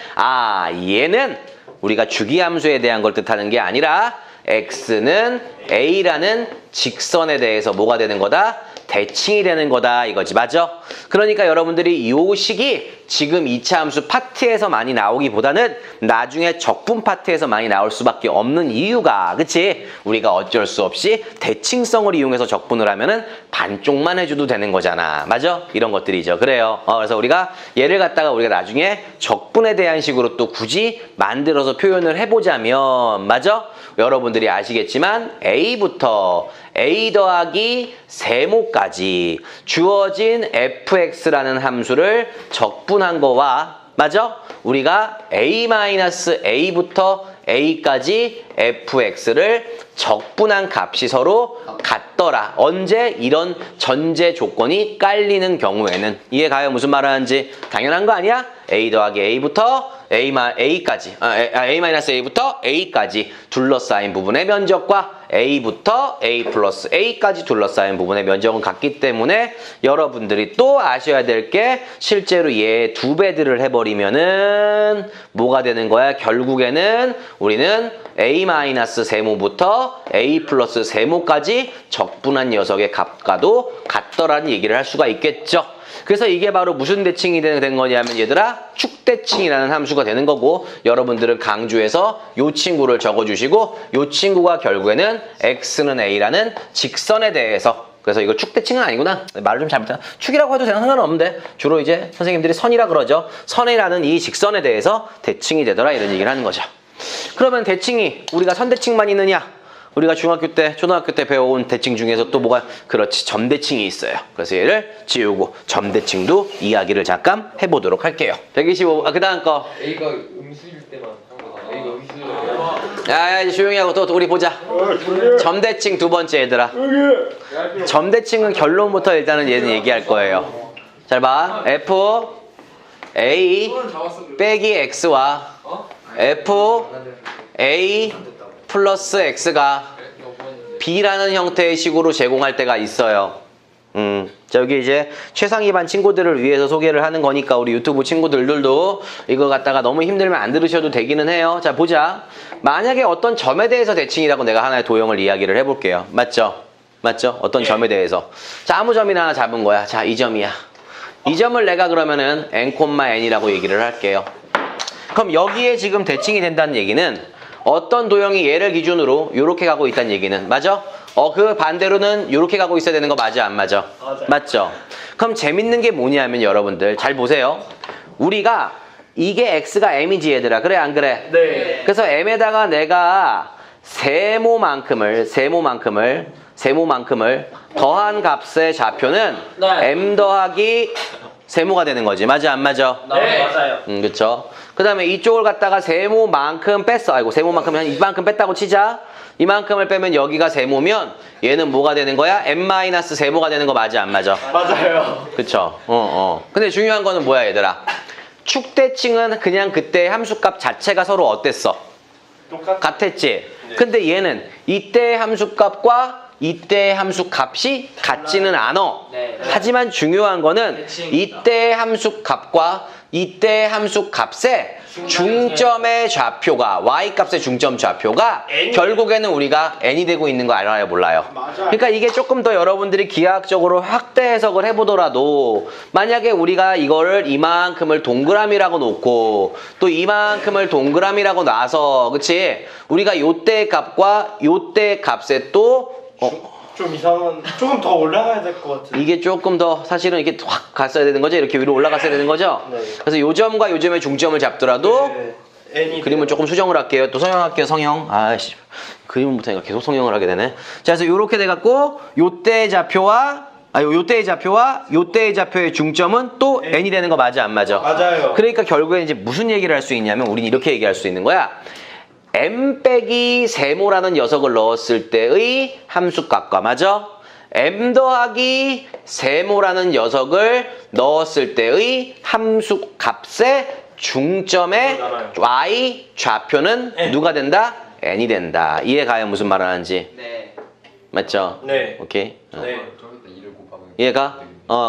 얘는 우리가 주기함수에 대한 걸 뜻하는 게 아니라 x는 a라는 직선에 대해서 뭐가 되는 거다? 대칭이 되는 거다 이거지. 맞아? 그러니까 여러분들이 이 식이 지금 2차 함수 파트에서 많이 나오기보다는 나중에 적분 파트에서 많이 나올 수밖에 없는 이유가, 그치? 우리가 어쩔 수 없이 대칭성을 이용해서 적분을 하면은 반쪽만 해줘도 되는 거잖아. 맞아? 이런 것들이죠. 그래요. 그래서 우리가 얘를 갖다가 우리가 나중에 적분에 대한 식으로 또 굳이 만들어서 표현을 해보자면, 맞아? 여러분들이 아시겠지만 A부터 A 더하기 세모까지 주어진 fx라는 함수를 적분한 거와, 맞아? 우리가 A-A부터 A까지 fx를 적분한 값이 서로 같더라. 언제? 이런 전제 조건이 깔리는 경우에는. 이해가요? 무슨 말 하는지? 당연한 거 아니야? A 더하기 A부터 A까지, A-A부터 A까지 둘러싸인 부분의 면적과 A부터 A 플러스 A까지 둘러싸인 부분의 면적은 같기 때문에 여러분들이 또 아셔야 될 게 실제로 얘 2배들을 해버리면은 뭐가 되는 거야? 결국에는 우리는 A-세모부터 A 플러스 세모까지 적분한 녀석의 값과도 같더라는 얘기를 할 수가 있겠죠. 그래서 이게 바로 무슨 대칭이 된 거냐면 얘들아 축대칭이라는 함수가 되는 거고, 여러분들은 강조해서 요 친구를 적어주시고 요 친구가 결국에는 x는 a라는 직선에 대해서, 그래서 이거 축대칭은 아니구나. 말을 좀 잘못했나? 축이라고 해도 되는 상관없는데 주로 이제 선생님들이 선이라 그러죠. 선이라는 이 직선에 대해서 대칭이 되더라 이런 얘기를 하는 거죠. 그러면 대칭이 우리가 선대칭만 있느냐? 우리가 중학교 때, 초등학교 때 배워온 대칭 중에서 또 뭐가, 그렇지, 점대칭이 있어요. 그래서 얘를 지우고 점대칭도 이야기를 잠깐 해보도록 할게요. 125, 그 다음 거. A가 음수일 때만 한 거다. A가 음수일 야, 이제 조용히 하고 또 우리 보자. 점대칭 두 번째 얘들아. 점대칭은 결론부터 일단은 얘는 얘기할 거예요. 잘 봐. F, A, 빼기 X와 F, A, 플러스 X가 B라는 형태의 식으로 제공할 때가 있어요. 자, 여기 이제 최상위 반 친구들을 위해서 소개를 하는 거니까 우리 유튜브 친구들도 이거 갖다가 너무 힘들면 안 들으셔도 되기는 해요. 자, 보자. 만약에 어떤 점에 대해서 대칭이라고 내가 하나의 도형을 이야기를 해볼게요. 맞죠? 맞죠? 어떤 점에 대해서. 자, 아무 점이나 하나 잡은 거야. 자, 이 점이야. 이 점을 내가 그러면은 n,n이라고 얘기를 할게요. 그럼 여기에 지금 대칭이 된다는 얘기는 어떤 도형이 얘를 기준으로 이렇게 가고 있다는 얘기는, 맞아? 그 반대로는 이렇게 가고 있어야 되는 거 맞아, 안 맞아? 맞아요. 맞죠? 그럼 재밌는 게 뭐냐면 여러분들 잘 보세요. 우리가 이게 x가 m이지 얘들아. 그래 안 그래? 네. 그래서 m에다가 내가 세모만큼을 더한 값의 좌표는 네. m 더하기 세모가 되는 거지. 맞아 안 맞아? 네. 맞아요. 그쵸. 그 다음에 이쪽을 갖다가 세모만큼 뺐어. 아이고, 세모만큼 한 이만큼 뺐다고 치자. 이만큼을 빼면 여기가 세모면 얘는 뭐가 되는 거야? n-세모가 되는 거 맞아 안 맞아? 맞아요. 그쵸. 근데 중요한 거는 뭐야 얘들아? 축대칭은 그냥 그때 함수값 자체가 서로 어땠어? 같았지? 근데 얘는 이때 함수값과 이때 함수값이 같지는 않아. 네. 하지만 중요한 거는 대칭. 이때 함수값과 이때 함수값의 중점의 좌표가, y값의 중점 좌표가 N이 결국에는 우리가 n이 되고 있는 거 알아요 몰라요? 그러니까 이게 조금 더 여러분들이 기하학적으로 확대 해석을 해보더라도 만약에 우리가 이거를 이만큼을 동그라미라고 놓고 또 이만큼을 동그라미라고 놔서, 그치? 우리가 요때 값과 요때 값에 또 좀 이상한. 조금 더 올라가야 될 것 같은. 이게 조금 더 사실은 이렇게 확 갔어야 되는 거죠? 이렇게 위로 올라갔어야 되는 거죠? 네. 그래서 요 점과 요 점의 중점을 잡더라도 네. N이 그림을 조금 수정을 할게요. 또 성형할게요, 성형. 아이씨, 그림을 못하니까 계속 성형을 하게 되네. 자, 그래서 요렇게 돼갖고 요때의 좌표와 요때의 좌표의 중점은 또 n이 되는 거 맞아 안 맞아? 맞아요. 그러니까 결국에 이제 무슨 얘기를 할 수 있냐면 우린 이렇게 얘기할 수 있는 거야. m 빼기 세모라는 녀석을 넣었을 때의 함수값과, 맞아? m 더하기 세모라는 녀석을 넣었을 때의 함수값의 중점의 y 좌표는 N. 누가 된다? n이 된다. 이해가요? 무슨 말을 하는지? 네. 맞죠? 네. 오케이. 네. 저기다 2를 곱하면 이해가?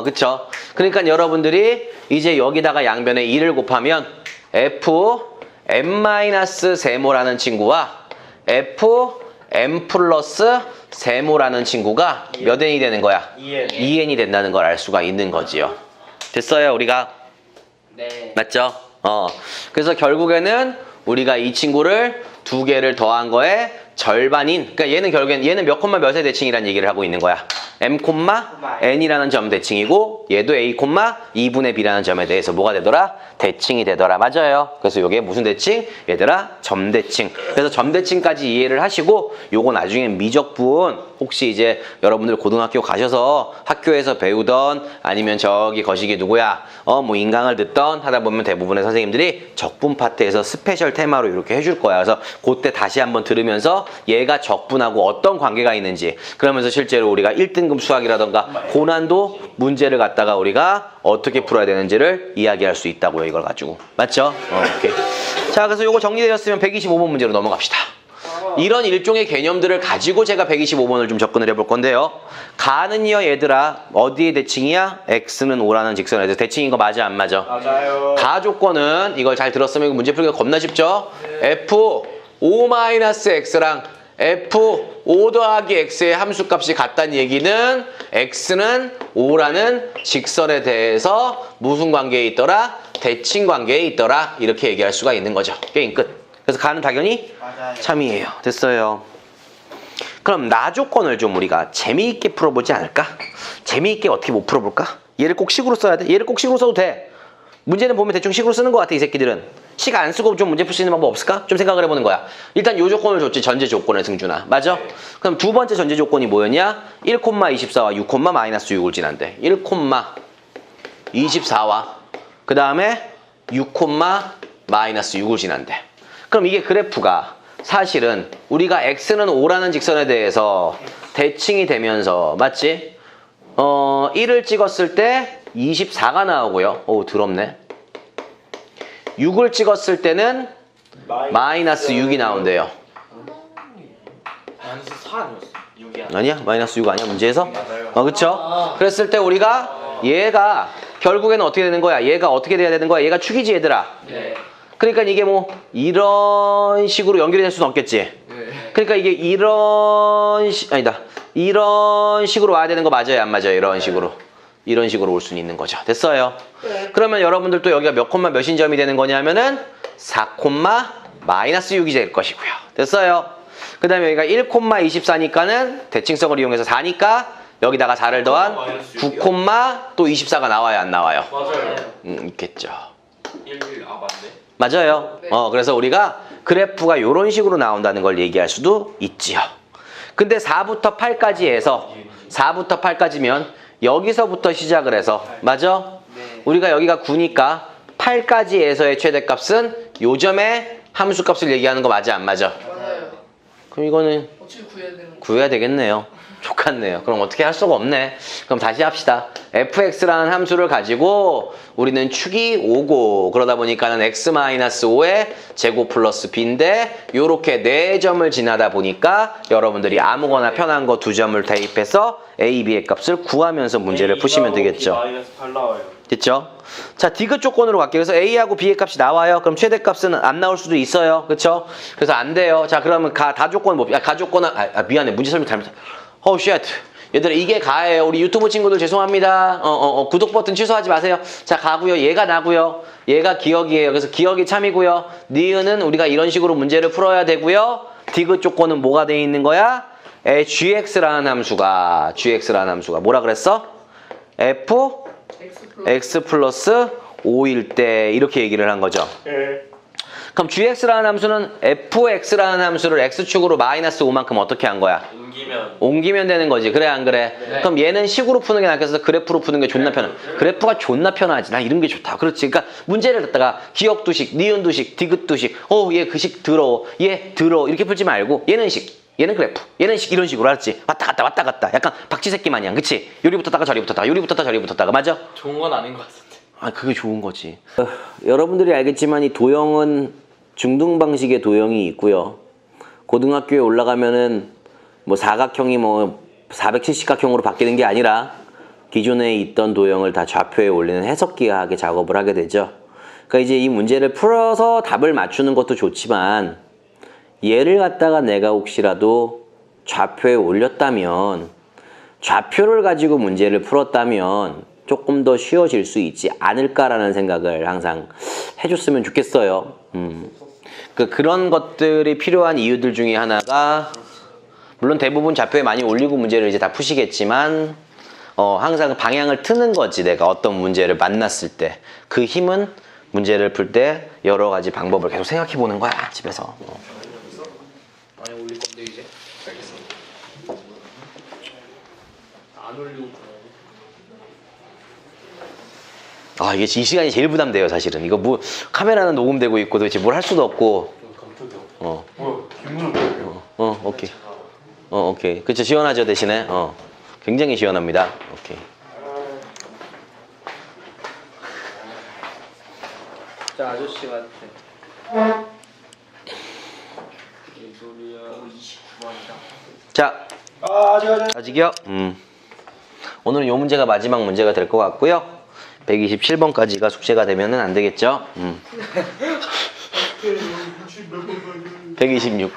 그쵸? 그러니까 여러분들이 이제 여기다가 양변에 2를 곱하면 f m-세모라는 친구와 f m 플러스 세모라는 친구가 몇 n이 되는 거야? 2N. 2n이 된다는 걸 알 수가 있는 거지요. 됐어요, 우리가? 네. 맞죠? 그래서 결국에는 우리가 이 친구를 두 개를 더한 거에 절반인, 그러니까 얘는 결국엔 얘는 몇 콤마 몇의 대칭이라는 얘기를 하고 있는 거야. m n이라는 점 대칭이고 얘도 a 2분의 b라는 점에 대해서 뭐가 되더라? 대칭이 되더라. 맞아요. 그래서 이게 무슨 대칭? 얘들아 점 대칭. 그래서 점 대칭까지 이해를 하시고 요거 나중에 미적분 혹시 이제 여러분들 고등학교 가셔서 학교에서 배우던 아니면 저기 거시기 누구야? 뭐 인강을 듣던 하다 보면 대부분의 선생님들이 적분 파트에서 스페셜 테마로 이렇게 해줄 거야. 그래서 그때 다시 한번 들으면서 얘가 적분하고 어떤 관계가 있는지 그러면서 실제로 우리가 1등급 수학이라던가 고난도 문제를 갖다가 우리가 어떻게 풀어야 되는지를 이야기할 수 있다고요. 이걸 가지고. 맞죠? 오케이. 자, 그래서 요거 정리되었으면 125번 문제로 넘어갑시다. 이런 일종의 개념들을 가지고 제가 125번을 좀 접근을 해볼 건데요. 가는요 얘들아 어디의 대칭이야? x는 5라는 직선에 대해서 대칭인 거 맞아 안 맞아? 맞아요. 가 조건은 이걸 잘 들었으면 이거 문제 풀기가 겁나 쉽죠? f5-x랑 f5 더하기 x의 함수값이 같다는 얘기는 x는 5라는 직선에 대해서 무슨 관계에 있더라? 대칭 관계에 있더라. 이렇게 얘기할 수가 있는 거죠. 게임 끝. 그래서 가는 당연히 맞아요. 참이에요. 됐어요. 그럼 나 조건을 좀 우리가 재미있게 풀어보지 않을까? 재미있게 어떻게 못 풀어볼까? 얘를 꼭 식으로 써야 돼? 얘를 꼭 식으로 써도 돼. 문제는 보면 대충 식으로 쓰는 것 같아 이 새끼들은. 식 안 쓰고 좀 문제 풀 수 있는 방법 없을까? 좀 생각을 해보는 거야. 일단 요 조건을 줬지. 전제 조건을 승준아. 맞아? 그럼 두 번째 전제 조건이 뭐였냐? 1,24와 6,-6을 지난대. 1,24와 그 다음에 6,-6을 지난대. 그럼 이게 그래프가 사실은 우리가 x는 5라는 직선에 대해서 대칭이 되면서 맞지? 1을 찍었을 때 24가 나오고요. 오 더럽네. 6을 찍었을 때는 마이너스 6이 나온대요. 마이너스 4 아니었어? 6이 아니야? 마이너스 6 아니야? 문제에서? 맞아요. 그쵸? 그랬을 때 우리가 얘가 결국에는 어떻게 되는 거야? 얘가 어떻게 돼야 되는 거야? 얘가 축이지 얘들아. 네. 그러니까 이게 뭐 이런 식으로 연결이 될 수는 없겠지. 네. 그러니까 이게 이런 식으로 와야 되는 거 맞아요? 안 맞아요? 이런 식으로 올 수는 있는 거죠. 됐어요? 그러면 여러분들도 여기가 몇 콤마 몇인 점이 되는 거냐면은 4,-6이 될 것이고요. 됐어요? 그 다음에 여기가 1,24니까는 대칭성을 이용해서 4니까 여기다가 4를 더한 9, 또 24가 나와요? 안 나와요? 맞아요. 있겠죠. 11 맞네. 맞아요. 그래서 우리가 그래프가 이런 식으로 나온다는 걸 얘기할 수도 있지요. 근데 4부터 8까지 해서 4부터 8까지면 여기서부터 시작을 해서 맞아? 우리가 여기가 9니까 8까지에서의 최대값은 요 점의 함수값을 얘기하는 거 맞아 안 맞아? 맞아요. 그럼 이거는 어떻게 구해야 되는 거? 구해야 되겠네요. 좋겠네요. 그럼 어떻게 할 수가 없네. 그럼 다시 합시다. fx라는 함수를 가지고 우리는 축이 5고 그러다 보니까는 x-5의 제곱 플러스 b인데 요렇게 4점을 지나다 보니까 여러분들이 아무거나 편한 거 2점을 대입해서 a, b의 값을 구하면서 문제를 푸시면 되겠죠. 마이너스 8 나와요. 됐죠? 자, 디귿 조건으로 갈게요. 그래서 A하고 B의 값이 나와요. 그럼 최대값은 안 나올 수도 있어요. 그쵸? 그래서 안 돼요. 자, 그러면 가 조건은 뭐, 가 조건은, 미안해. 문제 설명 잘못했어. 쉣. 얘들아, 이게 가예요. 우리 유튜브 친구들 죄송합니다. 구독 버튼 취소하지 마세요. 자, 가고요. 얘가 나고요. 얘가 기억이에요. 그래서 기억이 참이고요. 니은은 우리가 이런 식으로 문제를 풀어야 되고요. 디귿 조건은 뭐가 돼 있는 거야? gx라는 함수가 뭐라 그랬어? f x 플러스 5일 때 이렇게 얘기를 한 거죠. 그럼 gx라는 함수는 fx라는 함수를 x축으로 마이너스 5만큼 어떻게 한 거야? 옮기면 되는 거지. 그래 안 그래? 네. 그럼 얘는 식으로 푸는 게 낫겠어? 그래프로 푸는 게 존나 편해. 그래프가 존나 편하지. 난 이런 게 좋다. 그렇지. 그러니까 문제를 갖다가 기억두식, 니은두식, 디귿두식 얘 그 식 들어. 얘 들어. 이렇게 풀지 말고 얘는 식. 얘는 그래프. 얘는 식 이런 식으로 알았지? 왔다 갔다 왔다 갔다. 약간 박쥐새끼 마냥. 그치? 요리 붙었다가 저리 붙었다가 요리 붙었다가 저리 붙었다가. 맞아? 좋은 건 아닌 것 같은데. 그게 좋은 거지. 여러분들이 알겠지만 이 도형은 중등 방식의 도형이 있고요. 고등학교에 올라가면은 뭐 사각형이 뭐 470각형으로 바뀌는 게 아니라 기존에 있던 도형을 다 좌표에 올리는 해석기하게 작업을 하게 되죠. 그러니까 이제 이 문제를 풀어서 답을 맞추는 것도 좋지만 얘를 갖다가 내가 혹시라도 좌표에 올렸다면 좌표를 가지고 문제를 풀었다면 조금 더 쉬워질 수 있지 않을까라는 생각을 항상 해줬으면 좋겠어요. 그런 것들이 필요한 이유들 중에 하나가 물론 대부분 좌표에 많이 올리고 문제를 이제 다 푸시겠지만 항상 방향을 트는 거지. 내가 어떤 문제를 만났을 때 그 힘은 문제를 풀 때 여러 가지 방법을 계속 생각해 보는 거야 집에서. 많이 올릴 건데 이제. 알겠습니다. 안 올리고 아 이게 이 시간이 제일 부담돼요 사실은. 이거 뭐 카메라는 녹음되고 있고 도대체 뭘 할 수도 없고. 뭐야? 뒷문은 뭐예요? 오케이. 오케이. 그쵸 시원하죠 대신에. 굉장히 시원합니다. 오케이. 자 아저씨 같아. 이 소리야. 29번이다. 자 제가 아직이요? 오늘은 요 문제가 마지막 문제가 될 것 같고요. 127번까지가 숙제가 되면은 안 되겠죠? 126.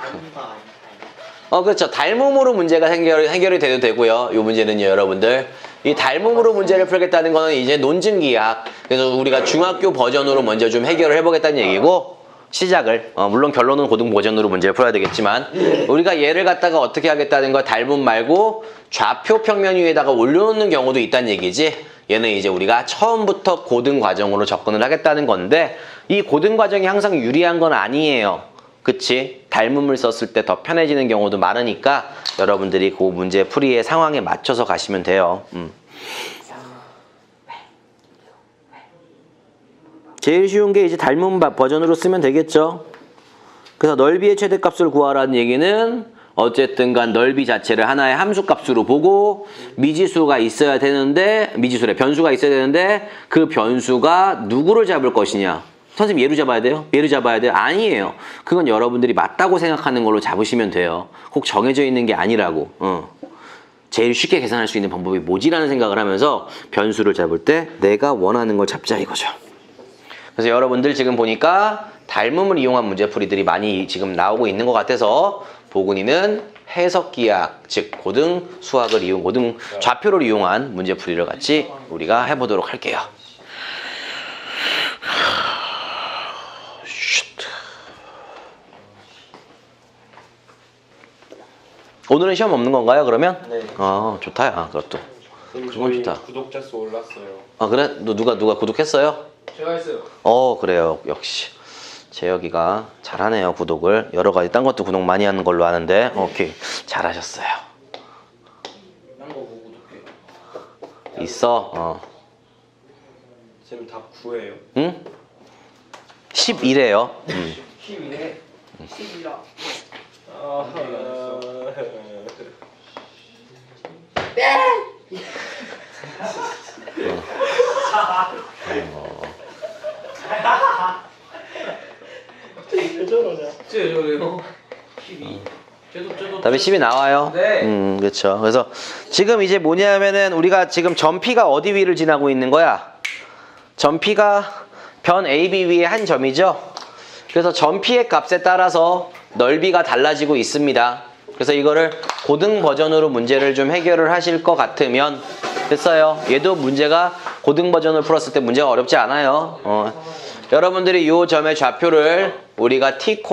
그렇죠. 닮음으로 문제가 해결이 돼도 되고요. 이 문제는요, 여러분들. 이 닮음으로 문제를 풀겠다는 거는 이제 논증기약. 그래서 우리가 중학교 버전으로 먼저 좀 해결을 해보겠다는 얘기고, 시작을. 물론 결론은 고등 버전으로 문제를 풀어야 되겠지만, 우리가 얘를 갖다가 어떻게 하겠다는 거 닮음 말고 좌표 평면 위에다가 올려놓는 경우도 있다는 얘기지. 얘는 이제 우리가 처음부터 고등 과정으로 접근을 하겠다는 건데, 이 고등 과정이 항상 유리한 건 아니에요. 그치? 닮음을 썼을 때 더 편해지는 경우도 많으니까 여러분들이 그 문제 풀이의 상황에 맞춰서 가시면 돼요. 제일 쉬운 게 이제 닮음 버전으로 쓰면 되겠죠. 그래서 넓이의 최대값을 구하라는 얘기는 어쨌든 간 넓이 자체를 하나의 함수값으로 보고 미지수가 있어야 되는데 변수가 있어야 되는데 그 변수가 누구를 잡을 것이냐. 선생님 얘로 잡아야 돼요? 얘로 잡아야 돼요? 아니에요. 그건 여러분들이 맞다고 생각하는 걸로 잡으시면 돼요. 꼭 정해져 있는 게 아니라고. 제일 쉽게 계산할 수 있는 방법이 뭐지라는 생각을 하면서 변수를 잡을 때 내가 원하는 걸 잡자 이거죠. 그래서 여러분들 지금 보니까 닮음을 이용한 문제풀이들이 많이 지금 나오고 있는 것 같아서 보근이는 해석기약, 즉 고등 수학을 고등 좌표를 이용한 문제풀이를 같이 우리가 해보도록 할게요. 오늘은 시험 없는 건가요, 그러면? 네. 좋다, 야, 그것도. 그건 좋다. 구독자 수 올랐어요. 그래? 누가 구독했어요? 제가 했어요. 그래요. 역시. 재혁이가 잘하네요, 구독을. 여러 가지 딴 것도 구독 많이 하는 걸로 아는데, 오케이. 잘하셨어요. 딴거 보고 구독해. 있어, 지금 답 9예요. 응? 11이에요. 12네. 11이라. 왜 저러냐? 저요. 12. 답이 10이 나와요. 네. 그렇죠. 그래서 지금 이제 뭐냐면은 우리가 지금 점P가 어디 위를 지나고 있는 거야? 점P가 변 AB 위에 한 점이죠. 그래서 점P의 값에 따라서 넓이가 달라지고 있습니다. 그래서 이거를 고등 버전으로 문제를 좀 해결을 하실 것 같으면 됐어요. 얘도 문제가 고등 버전을 풀었을 때 문제가 어렵지 않아요. 여러분들이 이 점의 좌표를 우리가 T,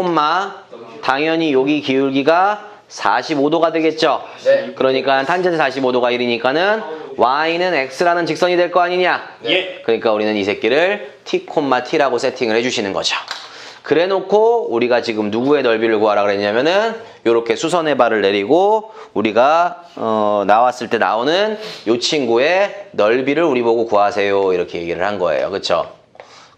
당연히 여기 기울기가 45도가 되겠죠. 네. 그러니까 탄젠트 45도가 1이니까는 y는 x라는 직선이 될 거 아니냐. 예. 그러니까 우리는 이 새끼를 T, T라고 세팅을 해주시는 거죠. 그래 놓고 우리가 지금 누구의 넓이를 구하라 그랬냐면은 요렇게 수선의 발을 내리고 우리가 나왔을 때 나오는 요 친구의 넓이를 우리 보고 구하세요 이렇게 얘기를 한 거예요. 그쵸?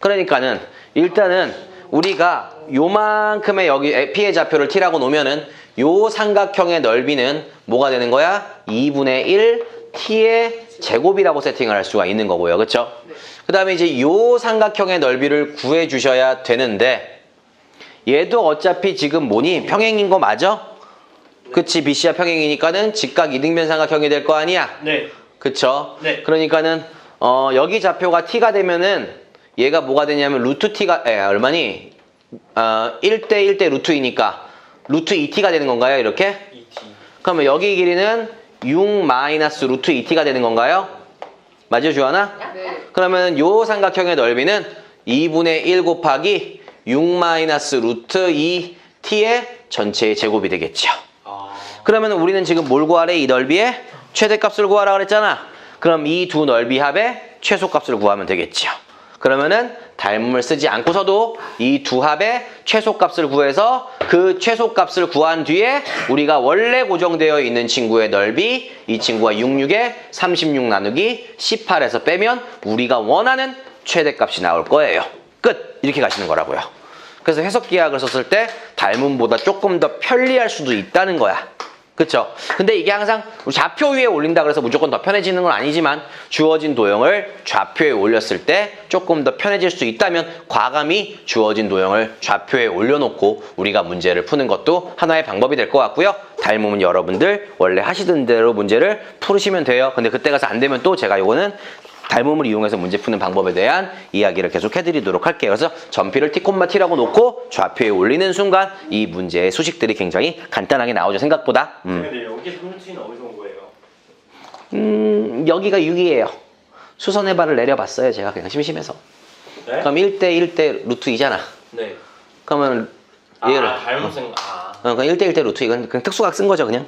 그러니까는 일단은 우리가 요만큼의 여기 P의 좌표를 T라고 놓으면은 요 삼각형의 넓이는 뭐가 되는 거야? 2분의 1 T의 제곱이라고 세팅을 할 수가 있는 거고요. 그쵸? 그 다음에 이제 요 삼각형의 넓이를 구해 주셔야 되는데 얘도 어차피 지금 뭐니? 평행인 거 맞아? 그치? BC와 평행이니까는 직각 이등변 삼각형이 될 거 아니야? 네. 그쵸? 네. 그러니까는 여기 좌표가 T가 되면은 얘가 뭐가 되냐면 루트 T가 얼마니? 1대 1대 루트 2니까 루트 2T가 되는 건가요? 이렇게? 2T. 그러면 여기 길이는 6 마이너스 루트 2T가 되는 건가요? 맞죠, 주하나? 네. 그러면 요 삼각형의 넓이는 2분의 1 곱하기 6 마이너스 루트 2 t의 전체의 제곱이 되겠죠. 그러면 우리는 지금 뭘 구하래? 이 넓이의 최대값을 구하라 그랬잖아. 그럼 이 두 넓이 합의 최소값을 구하면 되겠죠. 그러면은 닮음을 쓰지 않고서도 이 두 합의 최소값을 구해서 그 최소값을 구한 뒤에 우리가 원래 고정되어 있는 친구의 넓이, 이 친구가 66에 36 나누기 18에서 빼면 우리가 원하는 최대값이 나올 거예요. 끝! 이렇게 가시는 거라고요. 그래서 해석기하학을 썼을 때 닮음보다 조금 더 편리할 수도 있다는 거야. 그쵸? 근데 이게 항상 좌표 위에 올린다 그래서 무조건 더 편해지는 건 아니지만 주어진 도형을 좌표에 올렸을 때 조금 더 편해질 수 있다면 과감히 주어진 도형을 좌표에 올려놓고 우리가 문제를 푸는 것도 하나의 방법이 될 것 같고요. 닮음은 여러분들 원래 하시던 대로 문제를 풀으시면 돼요. 근데 그때 가서 안 되면 또 제가 요거는 닮음을 이용해서 문제 푸는 방법에 대한 이야기를 계속 해드리도록 할게요. 그래서 전피를 T콤마 T라고 놓고 좌표에 올리는 순간 이 문제의 수식들이 굉장히 간단하게 나오죠. 생각보다. 근데 여기 3루트는 어디서 온 거예요? 여기가 6이에요. 수선의 발을 내려봤어요. 제가 그냥 심심해서. 네? 그럼 1대 1대 루트 2잖아. 네. 그러면 얘를 닮은 생각. 그냥 1대 1대 루트 이건 그냥 특수각 쓴 거죠. 그냥.